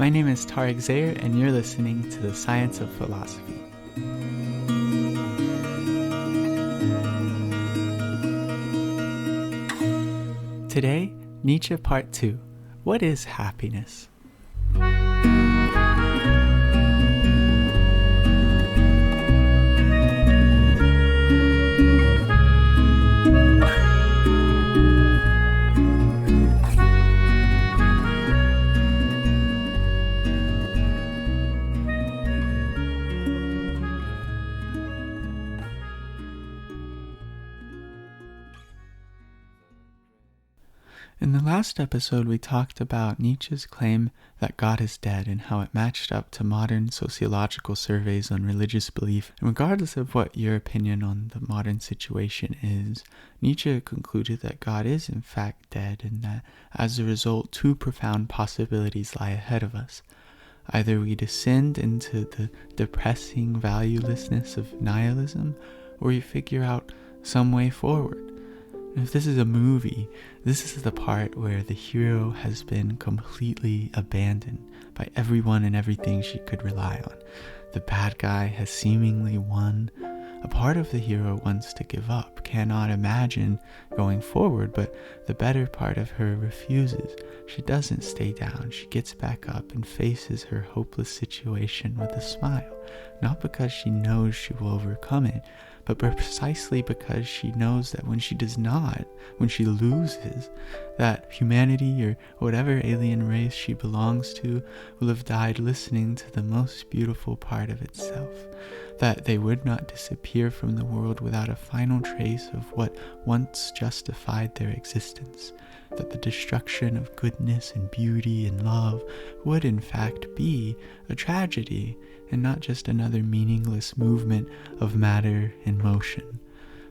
My name is Tariq Zayer, and you're listening to The Science of Philosophy. Today, Nietzsche Part 2. What is happiness? In the last episode, we talked about Nietzsche's claim that God is dead and how it matched up to modern sociological surveys on religious belief. And regardless of what your opinion on the modern situation is, Nietzsche concluded that God is in fact dead and that, as a result, two profound possibilities lie ahead of us. Either we descend into the depressing valuelessness of nihilism, or we figure out some way forward. If this is a movie, this is the part where the hero has been completely abandoned by everyone and everything she could rely on. The bad guy has seemingly won. A part of the hero wants to give up, cannot imagine going forward, but the better part of her refuses. She doesn't stay down. She gets back up and faces her hopeless situation with a smile, not because she knows she will overcome it, but precisely because she knows that when she does not, when she loses, that humanity or whatever alien race she belongs to will have died listening to the most beautiful part of itself, that they would not disappear from the world without a final trace of what once justified their existence, that the destruction of goodness and beauty and love would in fact be a tragedy and not just another meaningless movement of matter in motion.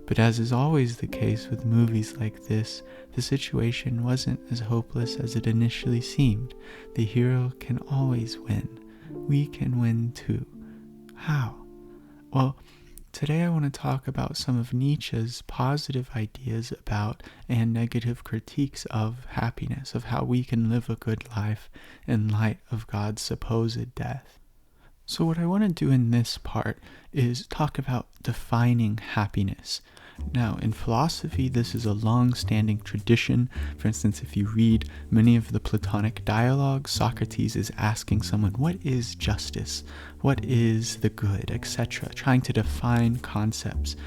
But as is always the case with movies like this, the situation wasn't as hopeless as it initially seemed. The hero can always win. We can win too. How? Well, today I want to talk about some of Nietzsche's positive ideas about and negative critiques of happiness, of how we can live a good life in light of God's supposed death. So what I want to do in this part is talk about defining happiness. Now, in philosophy, this is a long-standing tradition. For instance, if you read many of the Platonic dialogues, Socrates is asking someone, what is justice? What is the good, etc., trying to define concepts.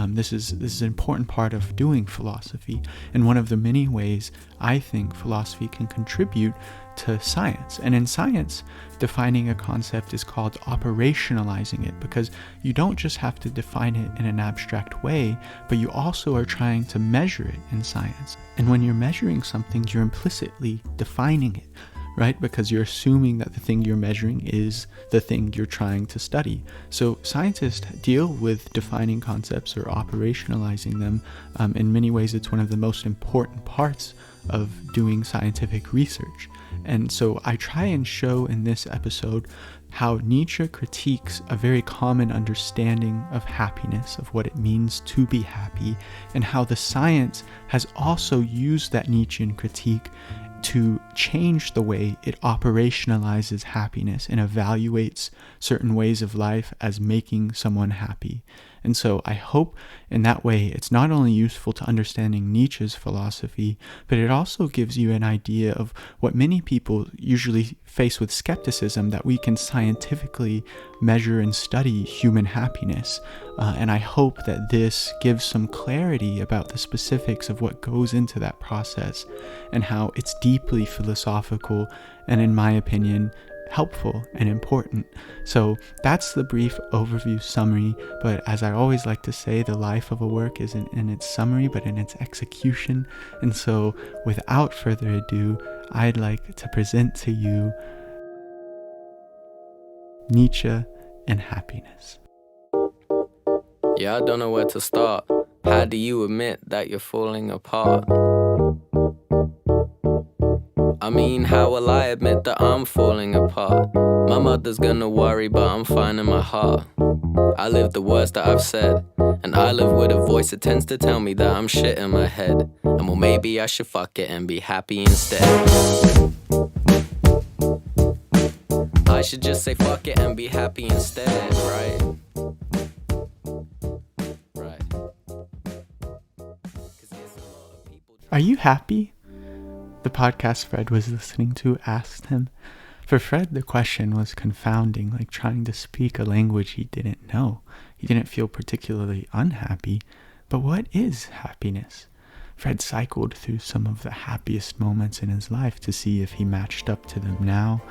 This is an important part of doing philosophy, and one of the many ways I think philosophy can contribute to science. And in science, defining a concept is called operationalizing it, because you don't just have to define it in an abstract way, but you also are trying to measure it in science. And when you're measuring something, you're implicitly defining it, right? Because you're assuming that the thing you're measuring is the thing you're trying to study. So scientists deal with defining concepts or operationalizing them. In many ways, it's one of the most important parts of doing scientific research. And so I try and show in this episode how Nietzsche critiques a very common understanding of happiness, of what it means to be happy, and how the science has also used that Nietzschean critique to change the way it operationalizes happiness and evaluates certain ways of life as making someone happy. And so I hope in that way it's not only useful to understanding Nietzsche's philosophy, but it also gives you an idea of what many people usually face with skepticism, that we can scientifically measure and study human happiness. And I hope that this gives some clarity about the specifics of what goes into that process and how it's deeply philosophical and, in my opinion, helpful and important. So that's the brief overview summary, but as I always like to say, the life of a work isn't in its summary but in its execution. And so without further ado, I'd like to present to you Nietzsche and happiness. Yeah, I don't know where to start. How do you admit that you're falling apart? I mean, how will I admit that I'm falling apart? My mother's gonna worry, but I'm fine in my heart. I live the worst that I've said, and I live with a voice that tends to tell me that I'm shit in my head. And well, maybe I should fuck it and be happy instead. I should just say fuck it and be happy instead, right? Right. Are you happy? The podcast Fred was listening to asked him. For Fred, the question was confounding, like trying to speak a language he didn't know. He didn't feel particularly unhappy, but what is happiness? Fred cycled through some of the happiest moments in his life to see if he matched up to them now,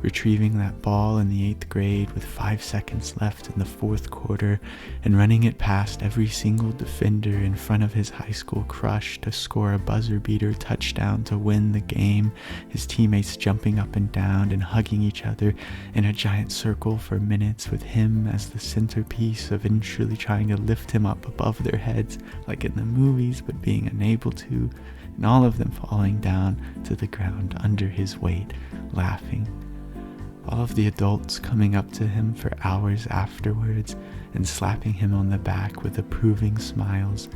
retrieving that ball in the 8th grade with 5 seconds left in the 4th quarter and running it past every single defender in front of his high school crush to score a buzzer beater touchdown to win the game, his teammates jumping up and down and hugging each other in a giant circle for minutes with him as the centerpiece, eventually trying to lift him up above their heads like in the movies but being unable to, and all of them falling down to the ground under his weight, laughing. All of the adults coming up to him for hours afterwards and slapping him on the back with approving smiles.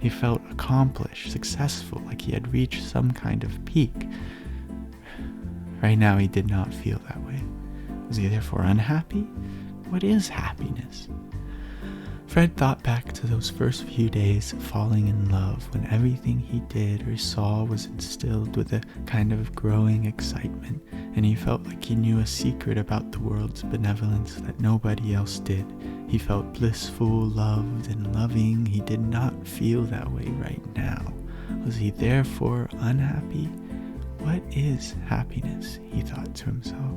He felt accomplished, successful, like he had reached some kind of peak. Right now he did not feel that way. Was he therefore unhappy? What is happiness? Fred thought back to those first few days of falling in love when everything he did or saw was instilled with a kind of growing excitement, and he felt like he knew a secret about the world's benevolence that nobody else did. He felt blissful, loved, and loving. He did not feel that way right now. Was he therefore unhappy? What is happiness? He thought to himself.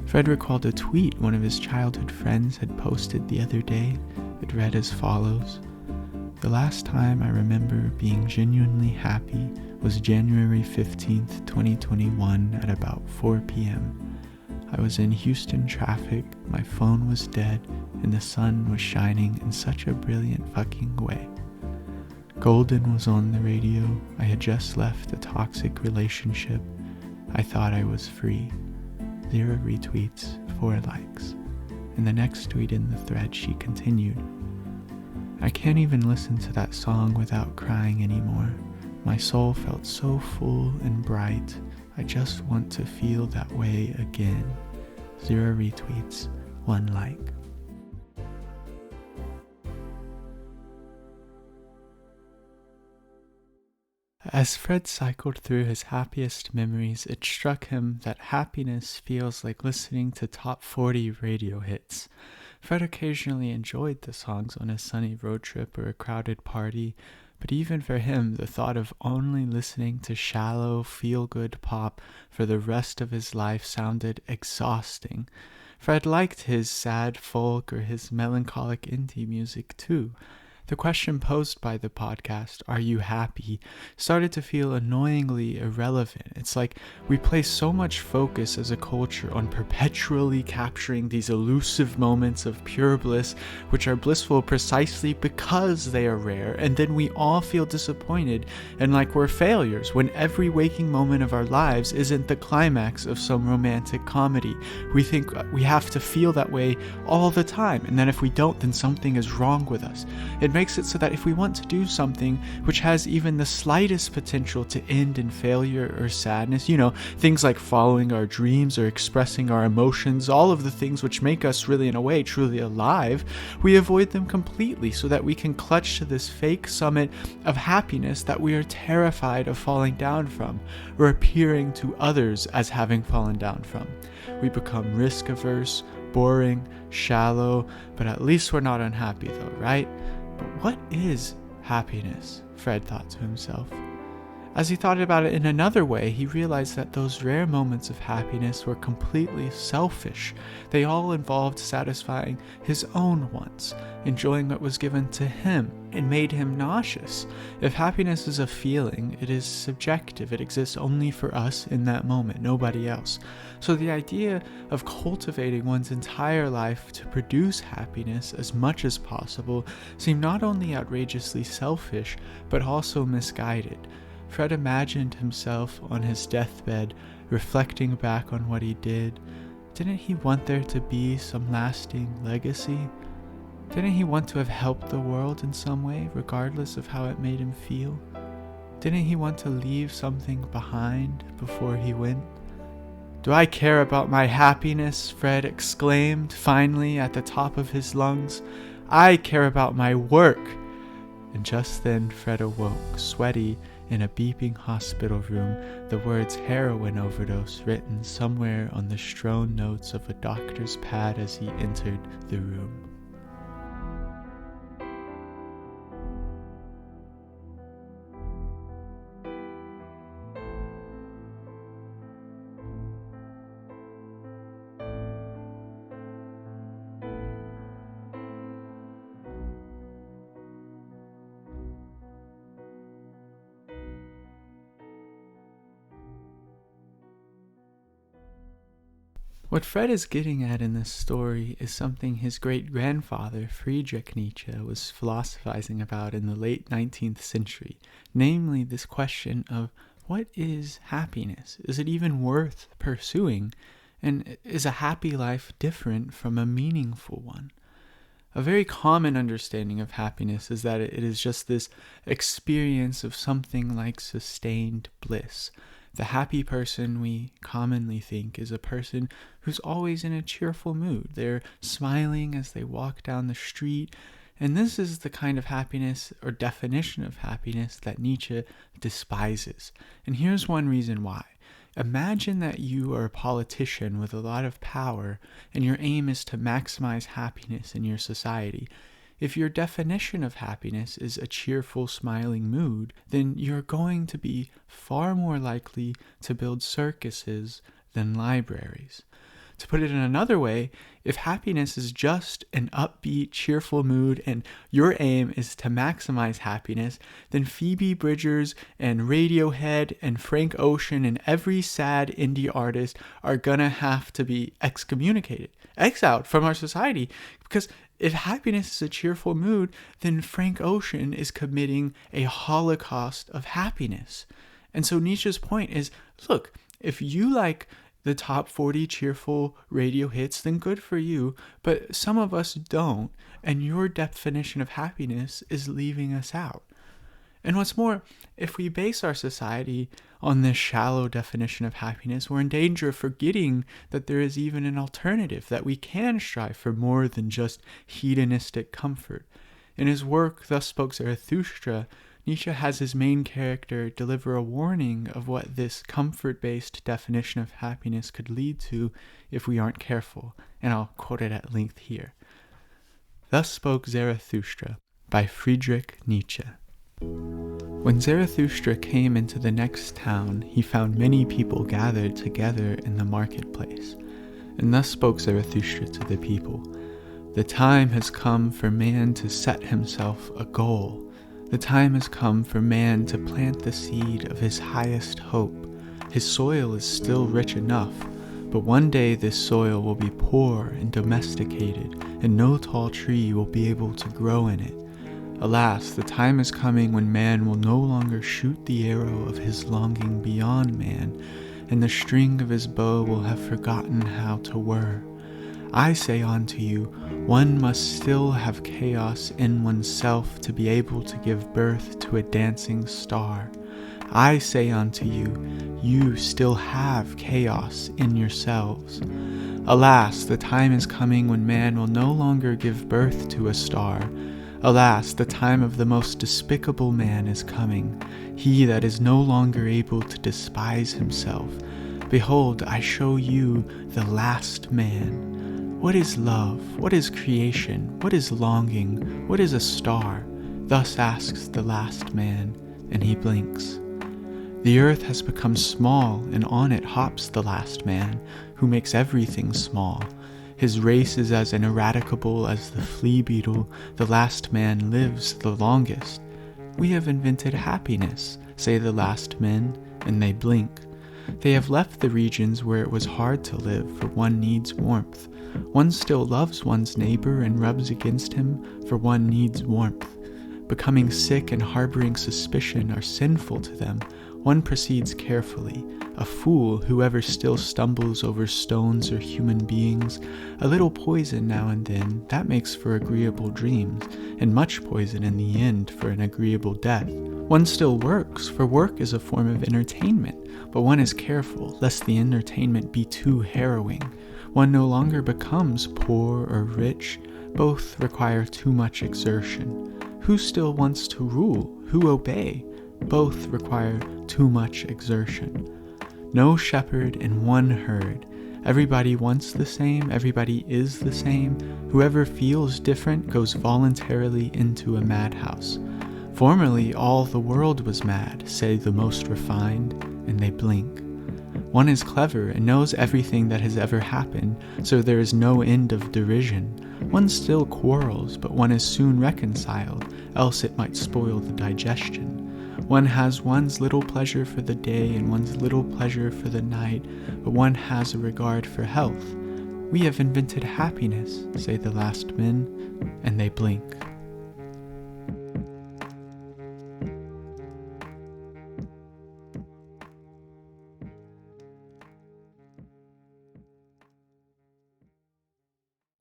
Fred recalled a tweet one of his childhood friends had posted the other day. It read as follows: "The last time I remember being genuinely happy was January 15th, 2021 at about 4 p.m. I was in Houston traffic, my phone was dead, and the sun was shining in such a brilliant fucking way. Golden was on the radio. I had just left a toxic relationship. I thought I was free. 0 retweets, 4 likes." In the next tweet in the thread, she continued, "I can't even listen to that song without crying anymore. My soul felt so full and bright. I just want to feel that way again. 0 retweets, 1 like." As Fred cycled through his happiest memories, it struck him that happiness feels like listening to top 40 radio hits. Fred occasionally enjoyed the songs on a sunny road trip or a crowded party, but even for him, the thought of only listening to shallow, feel-good pop for the rest of his life sounded exhausting. Fred liked his sad folk or his melancholic indie music too. The question posed by the podcast, "Are you happy?" started to feel annoyingly irrelevant. It's like we place so much focus as a culture on perpetually capturing these elusive moments of pure bliss, which are blissful precisely because they are rare, and then we all feel disappointed and like we're failures when every waking moment of our lives isn't the climax of some romantic comedy. We think we have to feel that way all the time, and that if we don't, then something is wrong with us. It makes it so that if we want to do something which has even the slightest potential to end in failure or sadness, things like following our dreams or expressing our emotions, all of the things which make us really, in a way, truly alive, we avoid them completely so that we can clutch to this fake summit of happiness that we are terrified of falling down from, or appearing to others as having fallen down from. We become risk averse, boring, shallow, but at least we're not unhappy though, right? But what is happiness? Fred thought to himself. As he thought about it in another way, he realized that those rare moments of happiness were completely selfish. They all involved satisfying his own wants, enjoying what was given to him. It made him nauseous. If happiness is a feeling, it is subjective. It exists only for us in that moment, nobody else. So the idea of cultivating one's entire life to produce happiness as much as possible seemed not only outrageously selfish, but also misguided. Fred imagined himself on his deathbed, reflecting back on what he did. Didn't he want there to be some lasting legacy? Didn't he want to have helped the world in some way, regardless of how it made him feel? Didn't he want to leave something behind before he went? Do I care about my happiness? Fred exclaimed finally at the top of his lungs. I care about my work. And just then Fred awoke, sweaty, in a beeping hospital room, the words heroin overdose written somewhere on the strewn notes of a doctor's pad as he entered the room. What Fred is getting at in this story is something his great-grandfather, Friedrich Nietzsche, was philosophizing about in the late 19th century, namely this question of what is happiness? Is it even worth pursuing? And is a happy life different from a meaningful one? A very common understanding of happiness is that it is just this experience of something like sustained bliss. The happy person, we commonly think, is a person who's always in a cheerful mood. They're smiling as they walk down the street, and this is the kind of happiness or definition of happiness that Nietzsche despises. And here's one reason why. Imagine that you are a politician with a lot of power, and your aim is to maximize happiness in your society. If your definition of happiness is a cheerful, smiling mood, then you're going to be far more likely to build circuses than libraries. To put it in another way, if happiness is just an upbeat, cheerful mood and your aim is to maximize happiness, then Phoebe Bridgers and Radiohead and Frank Ocean and every sad indie artist are gonna have to be excommunicated, exiled from our society, because if happiness is a cheerful mood, then Frank Ocean is committing a holocaust of happiness. And so Nietzsche's point is, look, if you like the top 40 cheerful radio hits, then good for you, but some of us don't, and your definition of happiness is leaving us out. And what's more, if we base our society on this shallow definition of happiness, we're in danger of forgetting that there is even an alternative, that we can strive for more than just hedonistic comfort. In his work, Thus Spoke Zarathustra, Nietzsche has his main character deliver a warning of what this comfort-based definition of happiness could lead to if we aren't careful, and I'll quote it at length here. Thus Spoke Zarathustra by Friedrich Nietzsche. When Zarathustra came into the next town, he found many people gathered together in the marketplace. And thus spoke Zarathustra to the people. The time has come for man to set himself a goal. The time has come for man to plant the seed of his highest hope. His soil is still rich enough, but one day this soil will be poor and domesticated, and no tall tree will be able to grow in it. Alas, the time is coming when man will no longer shoot the arrow of his longing beyond man, and the string of his bow will have forgotten how to whir. I say unto you, one must still have chaos in oneself to be able to give birth to a dancing star. I say unto you, you still have chaos in yourselves. Alas, the time is coming when man will no longer give birth to a star. Alas, the time of the most despicable man is coming, he that is no longer able to despise himself. Behold, I show you the last man. What is love? What is creation? What is longing? What is a star? Thus asks the last man, and he blinks. The earth has become small, and on it hops the last man, who makes everything small. His race is as ineradicable as the flea beetle. The last man lives the longest. We have invented happiness, say the last men, and they blink. They have left the regions where it was hard to live, for one needs warmth. One still loves one's neighbor and rubs against him, for one needs warmth. Becoming sick and harboring suspicion are sinful to them. One proceeds carefully. A fool, whoever still stumbles over stones or human beings. A little poison now and then, that makes for agreeable dreams, and much poison in the end for an agreeable death. One still works, for work is a form of entertainment, but one is careful, lest the entertainment be too harrowing. One no longer becomes poor or rich, both require too much exertion. Who still wants to rule? Who obey? Both require too much exertion. No shepherd in one herd. Everybody wants the same, everybody is the same. Whoever feels different goes voluntarily into a madhouse. Formerly all the world was mad, say the most refined, and they blink. One is clever and knows everything that has ever happened, so there is no end of derision. One still quarrels, but one is soon reconciled, else it might spoil the digestion. One has one's little pleasure for the day and one's little pleasure for the night, but one has a regard for health. We have invented happiness, say the last men, and they blink.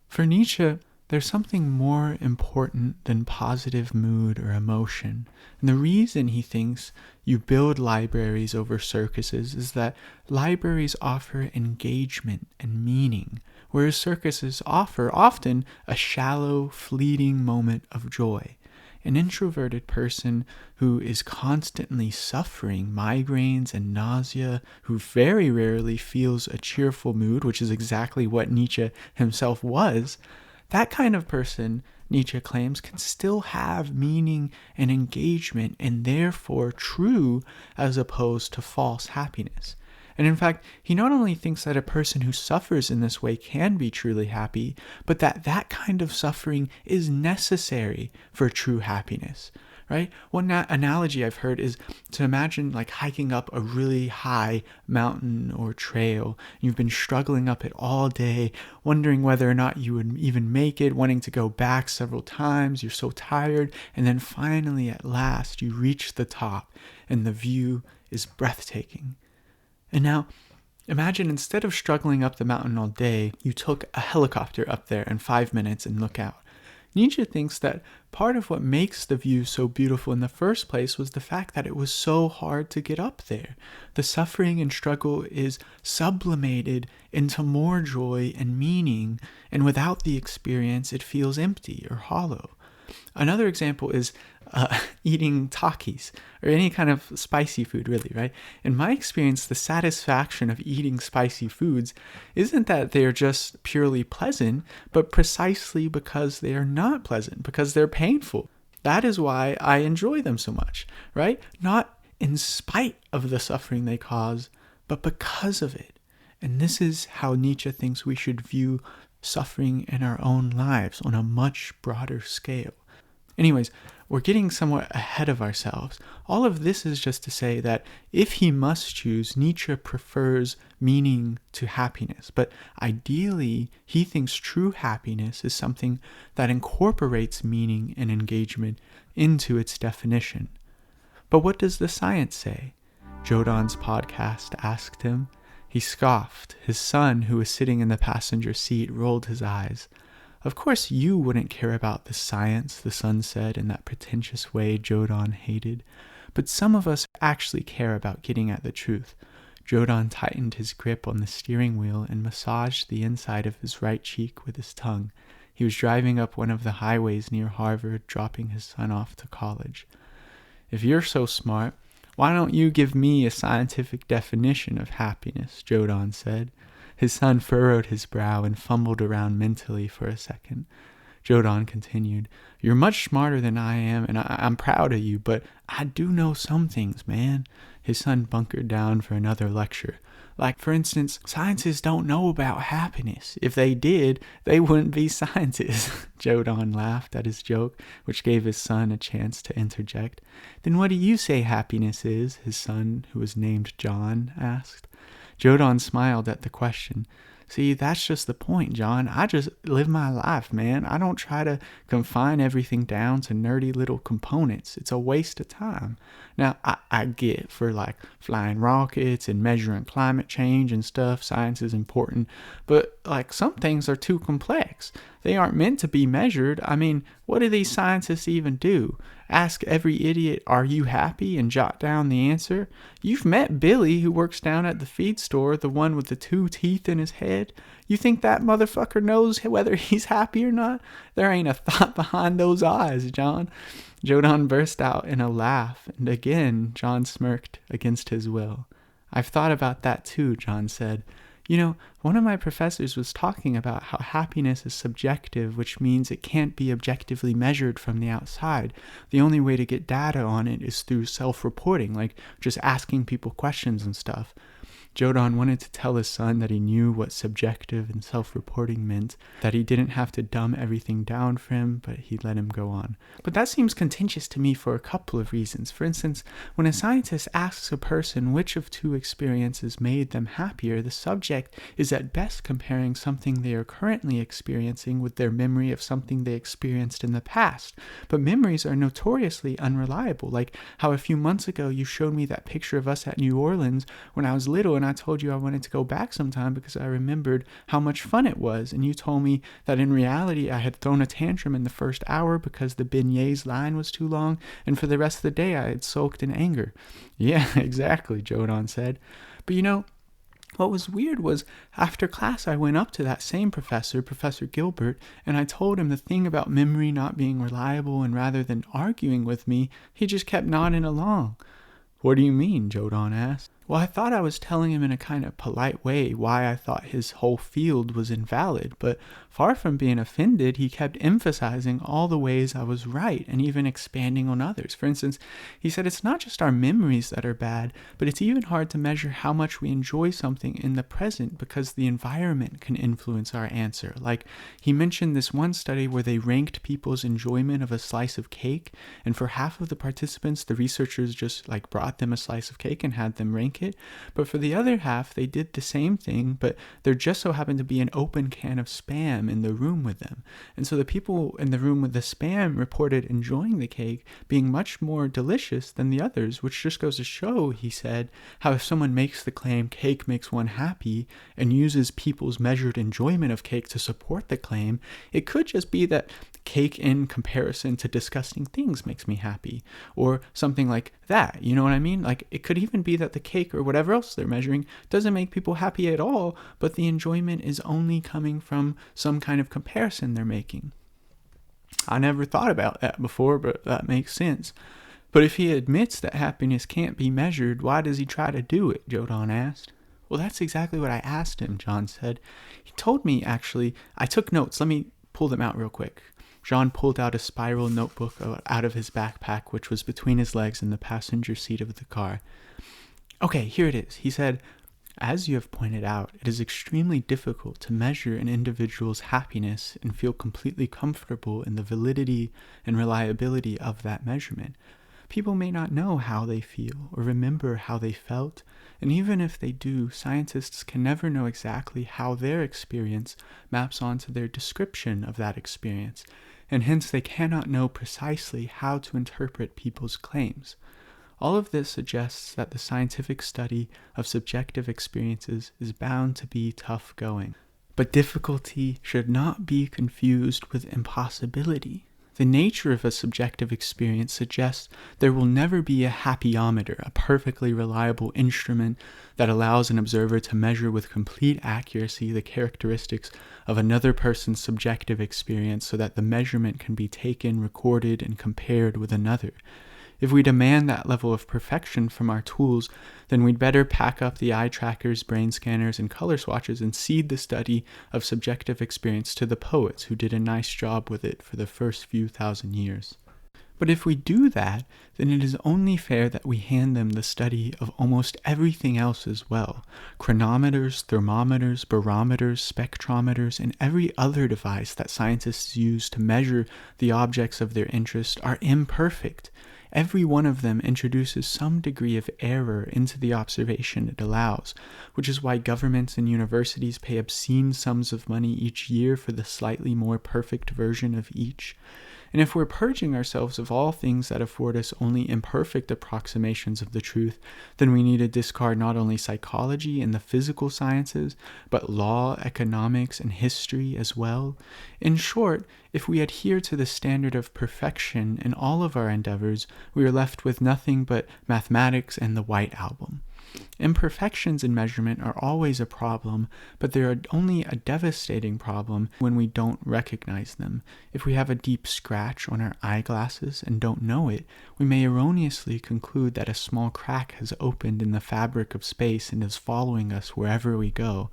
For Nietzsche, there's something more important than positive mood or emotion. And the reason he thinks you build libraries over circuses is that libraries offer engagement and meaning, whereas circuses offer often a shallow, fleeting moment of joy. An introverted person who is constantly suffering migraines and nausea, who very rarely feels a cheerful mood, which is exactly what Nietzsche himself was, that kind of person, Nietzsche claims, can still have meaning and engagement and therefore true as opposed to false happiness. And in fact, he not only thinks that a person who suffers in this way can be truly happy, but that kind of suffering is necessary for true happiness. Right? One analogy I've heard is to imagine like hiking up a really high mountain or trail. You've been struggling up it all day, wondering whether or not you would even make it, wanting to go back several times. You're so tired. And then finally, at last, you reach the top and the view is breathtaking. And now, imagine instead of struggling up the mountain all day, you took a helicopter up there in 5 minutes and look out. Nietzsche thinks that part of what makes the view so beautiful in the first place was the fact that it was so hard to get up there. The suffering and struggle is sublimated into more joy and meaning, and without the experience, it feels empty or hollow. Another example is eating Takis, or any kind of spicy food, really, right? In my experience, the satisfaction of eating spicy foods isn't that they're just purely pleasant, but precisely because they are not pleasant, because they're painful. That is why I enjoy them so much, right? Not in spite of the suffering they cause, but because of it. And this is how Nietzsche thinks we should view suffering in our own lives on a much broader scale. Anyways, we're getting somewhat ahead of ourselves. All of this is just to say that if he must choose, Nietzsche prefers meaning to happiness. But ideally, he thinks true happiness is something that incorporates meaning and engagement into its definition. But what does the science say? Jodon's podcast asked him. He scoffed. His son, who was sitting in the passenger seat, rolled his eyes. Of course you wouldn't care about the science, the son said in that pretentious way Jodon hated. But some of us actually care about getting at the truth. Jodon tightened his grip on the steering wheel and massaged the inside of his right cheek with his tongue. He was driving up one of the highways near Harvard, dropping his son off to college. If you're so smart, why don't you give me a scientific definition of happiness, Jodon said. His son furrowed his brow and fumbled around mentally for a second. Jodon continued, "You're much smarter than I am, and I'm proud of you, but I do know some things, man." His son bunkered down for another lecture. Like, for instance, scientists don't know about happiness. If they did, they wouldn't be scientists. Jodon laughed at his joke, which gave his son a chance to interject. "Then what do you say happiness is?" his son, who was named John, asked. Jodon smiled at the question. See, that's just the point, John. I just live my life, man. I don't try to confine everything down to nerdy little components. It's a waste of time. Now, I get for like flying rockets and measuring climate change and stuff, science is important, but like some things are too complex. They aren't meant to be measured. I mean, what do these scientists even do? Ask every idiot, are you happy, and jot down the answer? You've met Billy, who works down at the feed store, the one with the 2 teeth in his head. You think that motherfucker knows whether he's happy or not? There ain't a thought behind those eyes, John. Jodan burst out in a laugh, and again John smirked against his will. I've thought about that too, John said. You know, one of my professors was talking about how happiness is subjective, which means it can't be objectively measured from the outside. The only way to get data on it is through self-reporting, like just asking people questions and stuff. Jodan wanted to tell his son that he knew what subjective and self-reporting meant, that he didn't have to dumb everything down for him, but he let him go on. But that seems contentious to me for a couple of reasons. For instance, when a scientist asks a person which of 2 experiences made them happier, the subject is at best comparing something they are currently experiencing with their memory of something they experienced in the past. But memories are notoriously unreliable, like how a few months ago you showed me that picture of us at New Orleans when I was little, and I told you I wanted to go back sometime because I remembered how much fun it was, and you told me that in reality I had thrown a tantrum in the first hour because the beignets line was too long, and for the rest of the day I had sulked in anger. Yeah, exactly, Jodan said. But you know, what was weird was after class I went up to that same professor, Professor Gilbert, and I told him the thing about memory not being reliable, and rather than arguing with me, he just kept nodding along. What do you mean? Jodan asked. Well, I thought I was telling him in a kind of polite way why I thought his whole field was invalid, but far from being offended, he kept emphasizing all the ways I was right and even expanding on others. For instance, he said it's not just our memories that are bad, but it's even hard to measure how much we enjoy something in the present because the environment can influence our answer. Like, he mentioned this one study where they ranked people's enjoyment of a slice of cake, and for half of the participants, the researchers just brought them a slice of cake and had them rank it, but for the other half they did the same thing, but there just so happened to be an open can of Spam in the room with them, and so the people in the room with the Spam reported enjoying the cake being much more delicious than the others, which just goes to show, he said, how if someone makes the claim cake makes one happy and uses people's measured enjoyment of cake to support the claim, it could just be that cake in comparison to disgusting things makes me happy, or something like that, you know what I mean? Like, it could even be that the cake or whatever else they're measuring doesn't make people happy at all, but the enjoyment is only coming from some kind of comparison they're making. I never thought about that before, but that makes sense. But if he admits that happiness can't be measured, why does he try to do it? Jodan asked. Well, that's exactly what I asked him, John said. He told me, actually, I took notes. Let me pull them out real quick. John pulled out a spiral notebook out of his backpack, which was between his legs in the passenger seat of the car. Okay, here it is. He said, as you have pointed out, it is extremely difficult to measure an individual's happiness and feel completely comfortable in the validity and reliability of that measurement. People may not know how they feel or remember how they felt, and even if they do, scientists can never know exactly how their experience maps onto their description of that experience, and hence they cannot know precisely how to interpret people's claims. All of this suggests that the scientific study of subjective experiences is bound to be tough going. But difficulty should not be confused with impossibility. The nature of a subjective experience suggests there will never be a happyometer, a perfectly reliable instrument that allows an observer to measure with complete accuracy the characteristics of another person's subjective experience so that the measurement can be taken, recorded, and compared with another. If we demand that level of perfection from our tools, then we'd better pack up the eye trackers, brain scanners, and color swatches and cede the study of subjective experience to the poets who did a nice job with it for the first few thousand years. But if we do that, then it is only fair that we hand them the study of almost everything else as well. Chronometers, thermometers, barometers, spectrometers, and every other device that scientists use to measure the objects of their interest are imperfect. Every one of them introduces some degree of error into the observation it allows, which is why governments and universities pay obscene sums of money each year for the slightly more perfect version of each. And if we're purging ourselves of all things that afford us only imperfect approximations of the truth, then we need to discard not only psychology and the physical sciences, but law, economics, and history as well. In short, if we adhere to the standard of perfection in all of our endeavors, we are left with nothing but mathematics and the white album. Imperfections in measurement are always a problem, but they are only a devastating problem when we don't recognize them. If we have a deep scratch on our eyeglasses and don't know it, we may erroneously conclude that a small crack has opened in the fabric of space and is following us wherever we go.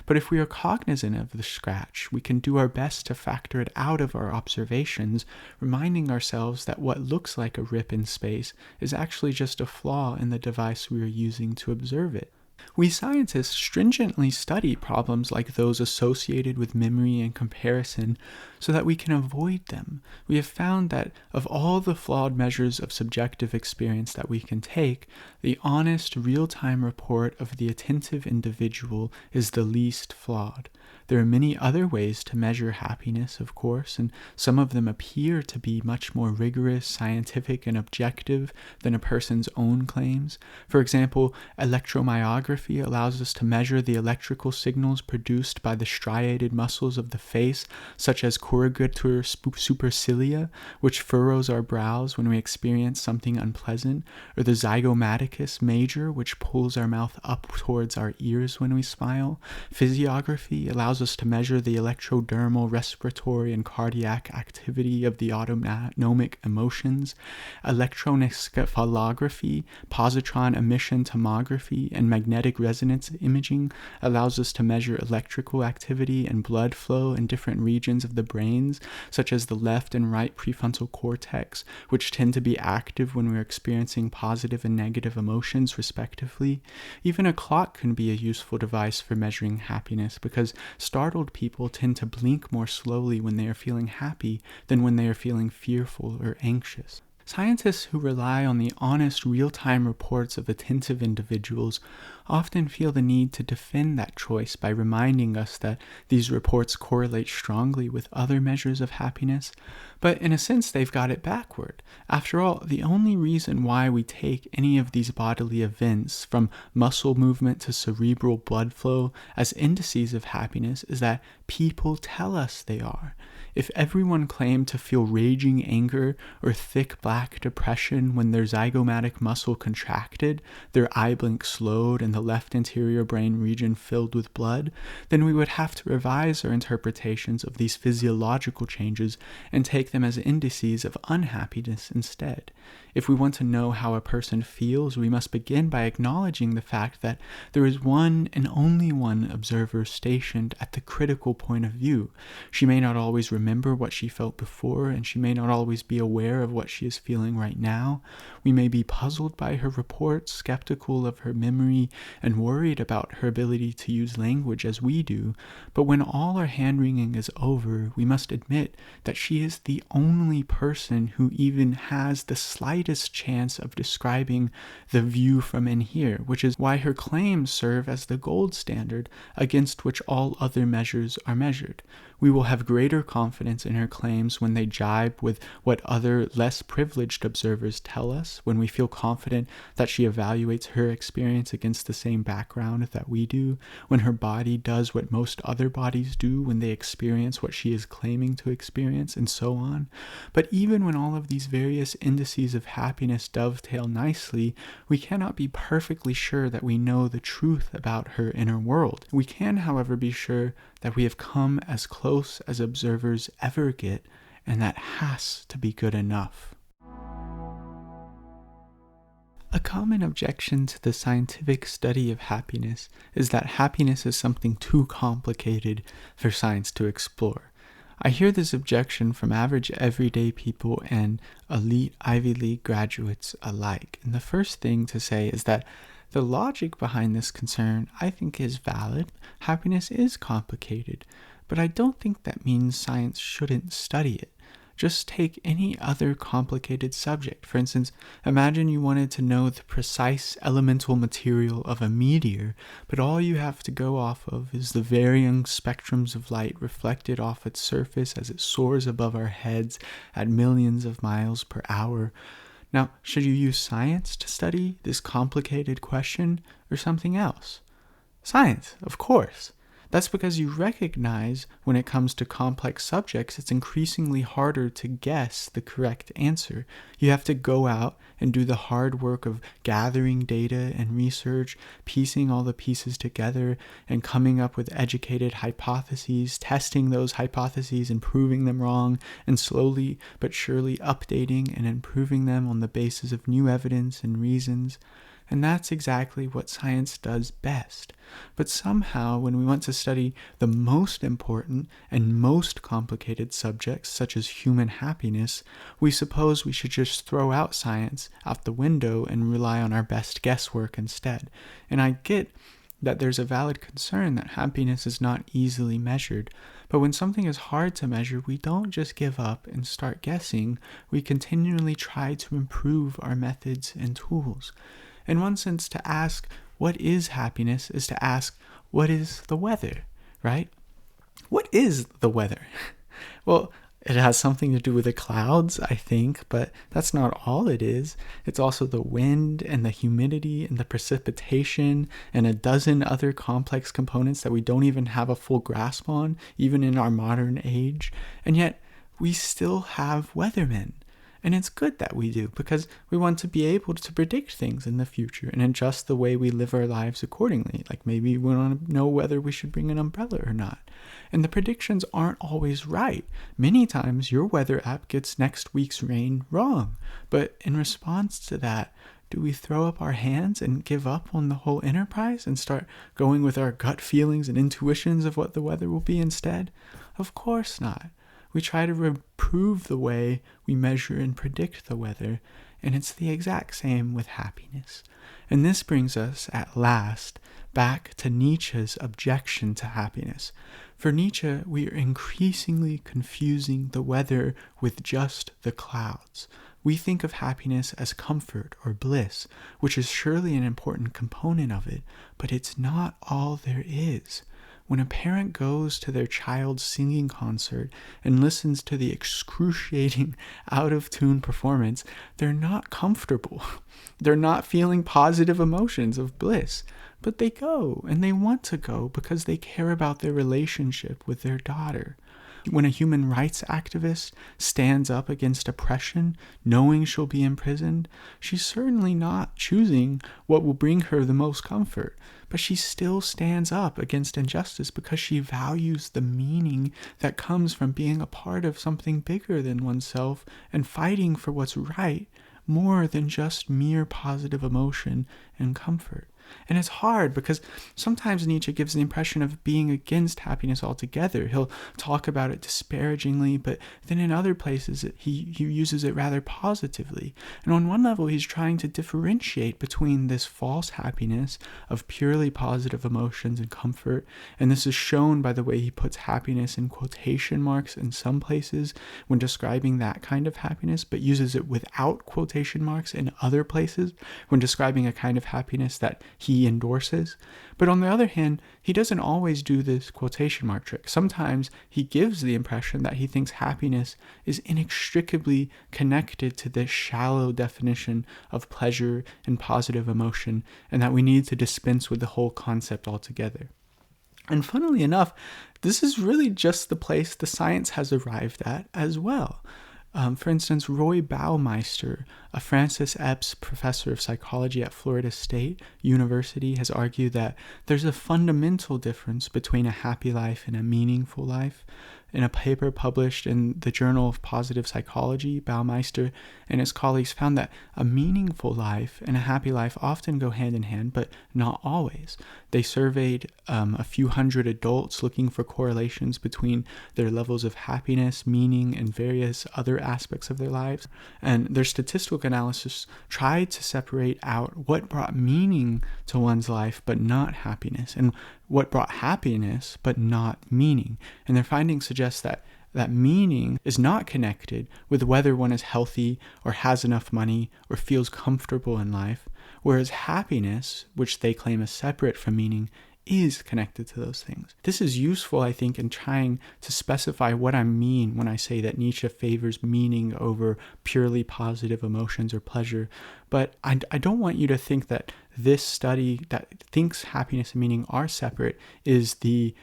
But if we are cognizant of the scratch, we can do our best to factor it out of our observations, reminding ourselves that what looks like a rip in space is actually just a flaw in the device we are using to observe it. We scientists stringently study problems like those associated with memory and comparison so that we can avoid them. We have found that of all the flawed measures of subjective experience that we can take, the honest, real-time report of the attentive individual is the least flawed. There are many other ways to measure happiness, of course, and some of them appear to be much more rigorous, scientific, and objective than a person's own claims. For example, electromyography allows us to measure the electrical signals produced by the striated muscles of the face, such as corrugator supercilia, which furrows our brows when we experience something unpleasant, or the zygomaticus major, which pulls our mouth up towards our ears when we smile. Physiography allows us to measure the electrodermal, respiratory, and cardiac activity of the autonomic emotions. Electroencephalography, positron emission tomography, and magnetic resonance imaging allows us to measure electrical activity and blood flow in different regions of the brains, such as the left and right prefrontal cortex, which tend to be active when we're experiencing positive and negative emotions, respectively. Even a clock can be a useful device for measuring happiness, because startled people tend to blink more slowly when they are feeling happy than when they are feeling fearful or anxious. Scientists who rely on the honest, real-time reports of attentive individuals often feel the need to defend that choice by reminding us that these reports correlate strongly with other measures of happiness, but in a sense they've got it backward. After all, the only reason why we take any of these bodily events, from muscle movement to cerebral blood flow, as indices of happiness is that people tell us they are. If everyone claimed to feel raging anger or thick black depression when their zygomatic muscle contracted, their eye blink slowed, and the left anterior brain region filled with blood, then we would have to revise our interpretations of these physiological changes and take them as indices of unhappiness instead. If we want to know how a person feels, we must begin by acknowledging the fact that there is one and only one observer stationed at the critical point of view. She may not always remember what she felt before, and she may not always be aware of what she is feeling right now. We may be puzzled by her reports, skeptical of her memory, and worried about her ability to use language as we do, but when all our hand-wringing is over, we must admit that she is the only person who even has the slightest chance of describing the view from in here, which is why her claims serve as the gold standard against which all other measures are measured. We will have greater confidence in her claims when they jibe with what other, less privileged observers tell us, when we feel confident that she evaluates her experience against the same background that we do, when her body does what most other bodies do when they experience what she is claiming to experience, and so on. But even when all of these various indices of happiness dovetail nicely, we cannot be perfectly sure that we know the truth about her inner world. We can, however, be sure that we have come as close as observers ever get, and that has to be good enough. A common objection to the scientific study of happiness is that happiness is something too complicated for science to explore. I hear this objection from average everyday people and elite Ivy League graduates alike. And the first thing to say is that the logic behind this concern, I think, is valid. Happiness is complicated, but I don't think that means science shouldn't study it. Just take any other complicated subject. For instance, imagine you wanted to know the precise elemental material of a meteor, but all you have to go off of is the varying spectrums of light reflected off its surface as it soars above our heads at millions of miles per hour. Now, should you use science to study this complicated question or something else? Science, of course. That's because you recognize when it comes to complex subjects, it's increasingly harder to guess the correct answer. You have to go out and do the hard work of gathering data and research, piecing all the pieces together, and coming up with educated hypotheses, testing those hypotheses and proving them wrong, and slowly but surely updating and improving them on the basis of new evidence and reasons. And that's exactly what science does best. But somehow, when we want to study the most important and most complicated subjects, such as human happiness, we suppose we should just throw out science out the window and rely on our best guesswork instead. And I get that there's a valid concern that happiness is not easily measured. But when something is hard to measure, we don't just give up and start guessing. We continually try to improve our methods and tools. In one sense, to ask, what is happiness, is to ask, what is the weather, right? What is the weather? Well, it has something to do with the clouds, I think, but that's not all it is. It's also the wind and the humidity and the precipitation and a dozen other complex components that we don't even have a full grasp on, even in our modern age. And yet, we still have weathermen. And it's good that we do, because we want to be able to predict things in the future and adjust the way we live our lives accordingly. Like maybe we want to know whether we should bring an umbrella or not. And the predictions aren't always right. Many times your weather app gets next week's rain wrong. But in response to that, do we throw up our hands and give up on the whole enterprise and start going with our gut feelings and intuitions of what the weather will be instead? Of course not. We try to improve the way we measure and predict the weather, and it's the exact same with happiness. And this brings us, at last, back to Nietzsche's objection to happiness. For Nietzsche, we are increasingly confusing the weather with just the clouds. We think of happiness as comfort or bliss, which is surely an important component of it, but it's not all there is. When a parent goes to their child's singing concert and listens to the excruciating, out-of-tune performance, they're not comfortable. They're not feeling positive emotions of bliss. But they go, and they want to go because they care about their relationship with their daughter. When a human rights activist stands up against oppression, knowing she'll be imprisoned, she's certainly not choosing what will bring her the most comfort. But she still stands up against injustice because she values the meaning that comes from being a part of something bigger than oneself and fighting for what's right more than just mere positive emotion and comfort. And it's hard because sometimes Nietzsche gives the impression of being against happiness altogether. He'll talk about it disparagingly, but then in other places he uses it rather positively. And on one level, he's trying to differentiate between this false happiness of purely positive emotions and comfort. And this is shown by the way he puts happiness in quotation marks in some places when describing that kind of happiness, but uses it without quotation marks in other places when describing a kind of happiness that he endorses. But on the other hand, he doesn't always do this quotation mark trick. Sometimes he gives the impression that he thinks happiness is inextricably connected to this shallow definition of pleasure and positive emotion, and that we need to dispense with the whole concept altogether. And funnily enough, this is really just the place the science has arrived at as well. For instance, Roy Baumeister, a Francis Epps professor of psychology at Florida State University, has argued that there's a fundamental difference between a happy life and a meaningful life. In a paper published in the Journal of Positive Psychology, Baumeister and his colleagues found that a meaningful life and a happy life often go hand in hand, but not always. They surveyed a few hundred adults looking for correlations between their levels of happiness, meaning, and various other aspects of their lives. And their statistical analysis tried to separate out what brought meaning to one's life but not happiness, and what brought happiness but not meaning. And their findings suggest that that meaning is not connected with whether one is healthy or has enough money or feels comfortable in life, whereas happiness, which they claim is separate from meaning, is connected to those things. This is useful, I think, in trying to specify what I mean when I say that Nietzsche favors meaning over purely positive emotions or pleasure. But I don't want you to think that this study that thinks happiness and meaning are separate is the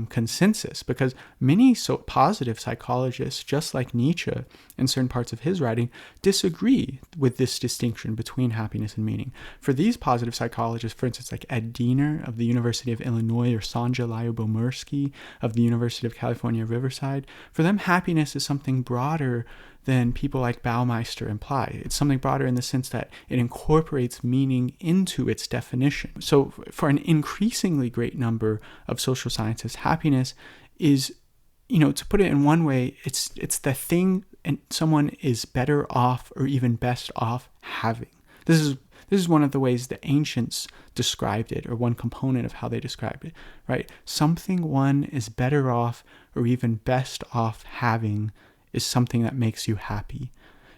consensus, because many positive psychologists, just like Nietzsche in certain parts of his writing, disagree with this distinction between happiness and meaning. For these positive psychologists, for instance, like Ed Diener of the University of Illinois or Sanja Lyobomirsky of the University of California, Riverside, for them happiness is something broader than people like Baumeister imply. It's something broader in the sense that it incorporates meaning into its definition. So for an increasingly great number of social scientists, happiness is, to put it in one way, it's the thing and someone is better off or even best off having. This is one of the ways the ancients described it, or one component of how they described it, right? Something one is better off or even best off having is something that makes you happy.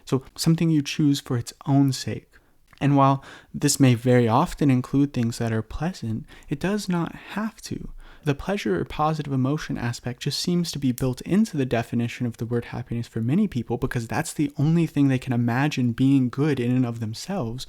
So something you choose for its own sake. And while this may very often include things that are pleasant, it does not have to. The pleasure or positive emotion aspect just seems to be built into the definition of the word happiness for many people, because that's the only thing they can imagine being good in and of themselves.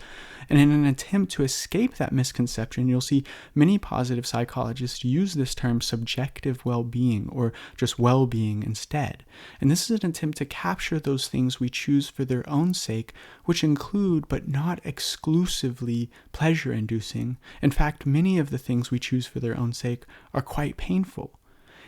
And in an attempt to escape that misconception, you'll see many positive psychologists use this term subjective well-being, or just well-being instead. And this is an attempt to capture those things we choose for their own sake, which include, but not exclusively, pleasure-inducing. In fact, many of the things we choose for their own sake are quite painful.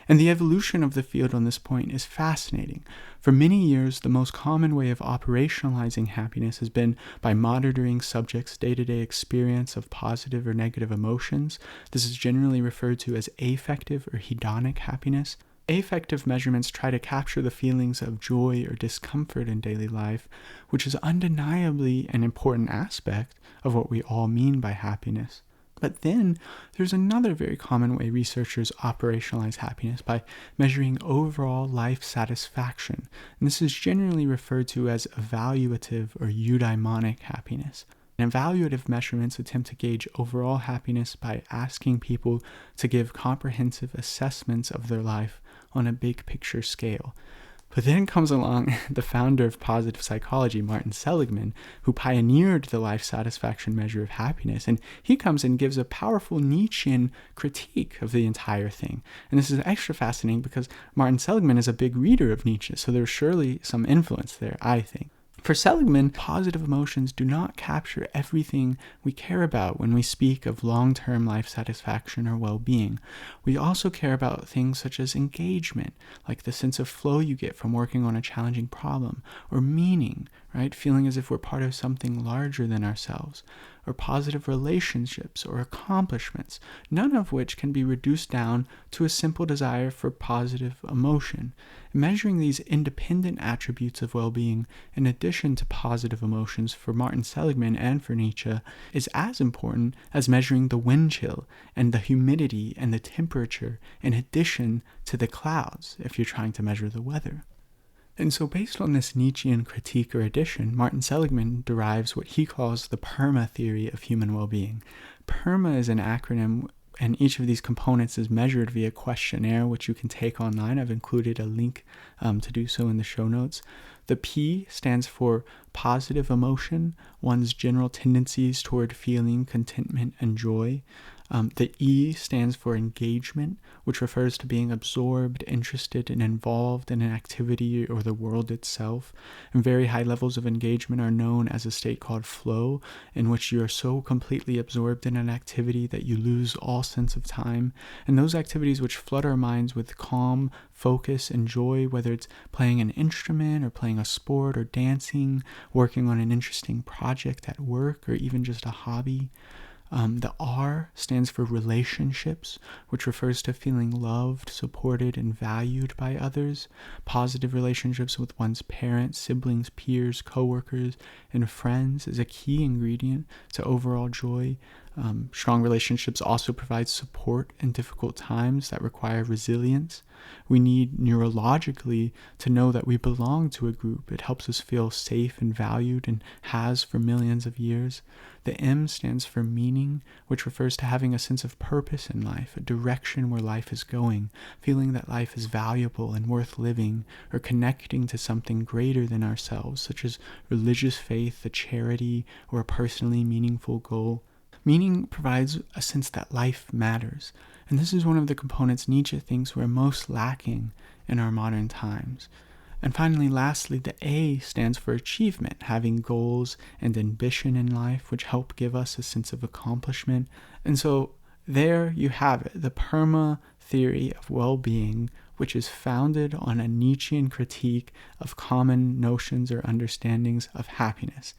And the evolution of the field on this point is fascinating. For many years, the most common way of operationalizing happiness has been by monitoring subjects' day-to-day experience of positive or negative emotions. This is generally referred to as affective or hedonic happiness. Affective measurements try to capture the feelings of joy or discomfort in daily life, which is undeniably an important aspect of what we all mean by happiness. But then there's another very common way researchers operationalize happiness, by measuring overall life satisfaction. And this is generally referred to as evaluative or eudaimonic happiness. And evaluative measurements attempt to gauge overall happiness by asking people to give comprehensive assessments of their life on a big picture scale. But then comes along the founder of positive psychology, Martin Seligman, who pioneered the life satisfaction measure of happiness. And he comes and gives a powerful Nietzschean critique of the entire thing. And this is extra fascinating because Martin Seligman is a big reader of Nietzsche, so there's surely some influence there, I think. For Seligman, positive emotions do not capture everything we care about when we speak of long-term life satisfaction or well-being. We also care about things such as engagement, like the sense of flow you get from working on a challenging problem, or meaning, right? Feeling as if we're part of something larger than ourselves, or positive relationships or accomplishments, none of which can be reduced down to a simple desire for positive emotion. Measuring these independent attributes of well-being in addition to positive emotions for Martin Seligman and for Nietzsche is as important as measuring the wind chill and the humidity and the temperature in addition to the clouds if you're trying to measure the weather. And so based on this Nietzschean critique or addition, Martin Seligman derives what he calls the PERMA theory of human well-being. PERMA is an acronym, and each of these components is measured via questionnaire, which you can take online. I've included a link to do so in the show notes. The P stands for positive emotion, one's general tendencies toward feeling contentment and joy. The E stands for engagement, which refers to being absorbed, interested, and involved in an activity or the world itself. And very high levels of engagement are known as a state called flow, in which you are so completely absorbed in an activity that you lose all sense of time. And those activities which flood our minds with calm, focus, and joy, whether it's playing an instrument or playing a sport or dancing, working on an interesting project at work, or even just a hobby. The R stands for relationships, which refers to feeling loved, supported, and valued by others. Positive relationships with one's parents, siblings, peers, coworkers, and friends is a key ingredient to overall joy. Strong relationships also provide support in difficult times that require resilience. We need neurologically to know that we belong to a group. It helps us feel safe and valued, and has for millions of years. The M stands for meaning, which refers to having a sense of purpose in life, a direction where life is going, feeling that life is valuable and worth living, or connecting to something greater than ourselves, such as religious faith, a charity, or a personally meaningful goal. Meaning provides a sense that life matters, and this is one of the components Nietzsche thinks we're most lacking in our modern times. And finally, lastly, the A stands for achievement, having goals and ambition in life, which help give us a sense of accomplishment. And so there you have it, the PERMA theory of well-being, which is founded on a Nietzschean critique of common notions or understandings of happiness.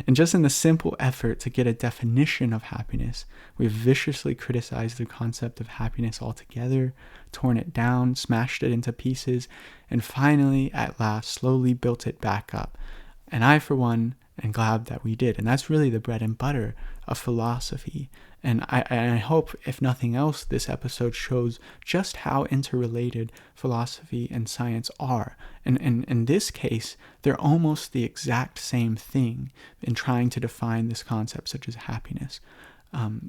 And just in the simple effort to get a definition of happiness, we've viciously criticized the concept of happiness altogether, torn it down, smashed it into pieces, and finally, at last, slowly built it back up. And I, for one, am glad that we did. And that's really the bread and butter of philosophy. And I hope, if nothing else, this episode shows just how interrelated philosophy and science are. And in this case, they're almost the exact same thing in trying to define this concept, such as happiness.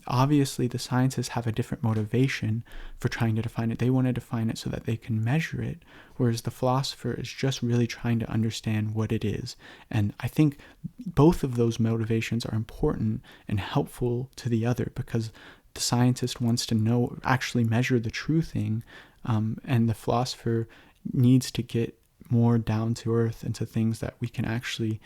Obviously, the scientists have a different motivation for trying to define it. They want to define it so that they can measure it, whereas the philosopher is just really trying to understand what it is. And I think both of those motivations are important and helpful to the other, because the scientist wants to know, actually measure the true thing, and the philosopher needs to get more down to earth into things that we can actually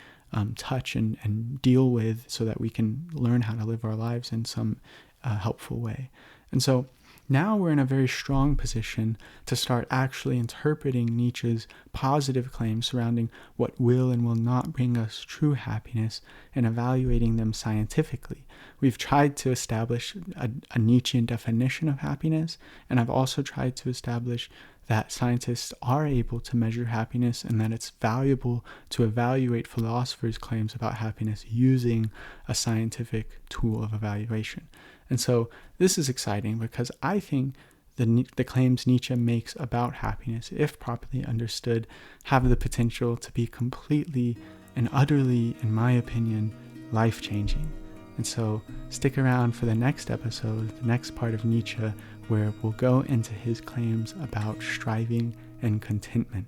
touch and deal with, so that we can learn how to live our lives in some helpful way. And so now we're in a very strong position to start actually interpreting Nietzsche's positive claims surrounding what will and will not bring us true happiness and evaluating them scientifically. We've tried to establish a Nietzschean definition of happiness, and I've also tried to establish that scientists are able to measure happiness, and that it's valuable to evaluate philosophers' claims about happiness using a scientific tool of evaluation. And so this is exciting, because I think the claims Nietzsche makes about happiness, if properly understood, have the potential to be completely and utterly, in my opinion, life-changing. And so stick around for the next episode, the next part of Nietzsche, where we'll go into his claims about striving and contentment.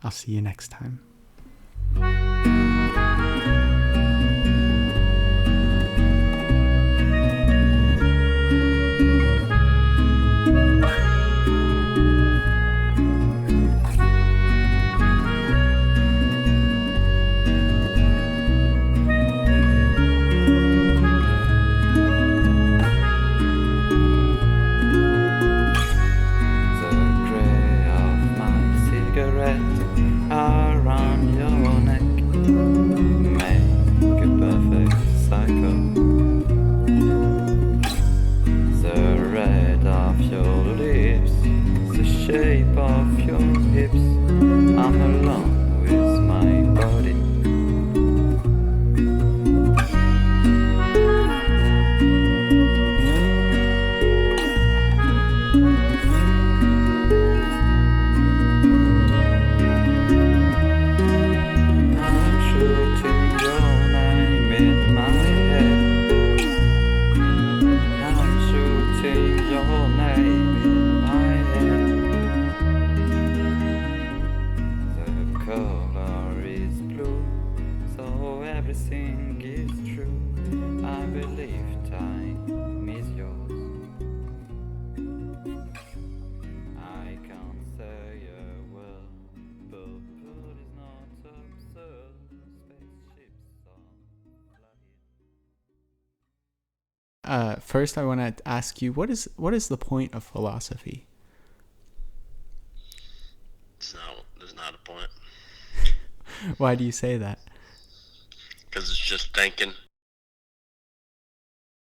I'll see you next time. Around your neck, make a perfect cycle. The red of your lips, the shape of your hips. I'm alone with my body. Everything is true. I believe time is yours. I can't say a word, but food is not absurd. Spaceships are flying. First, I want to ask you, what is the point of philosophy? There's not a point. Why do you say that? Because it's just thinking.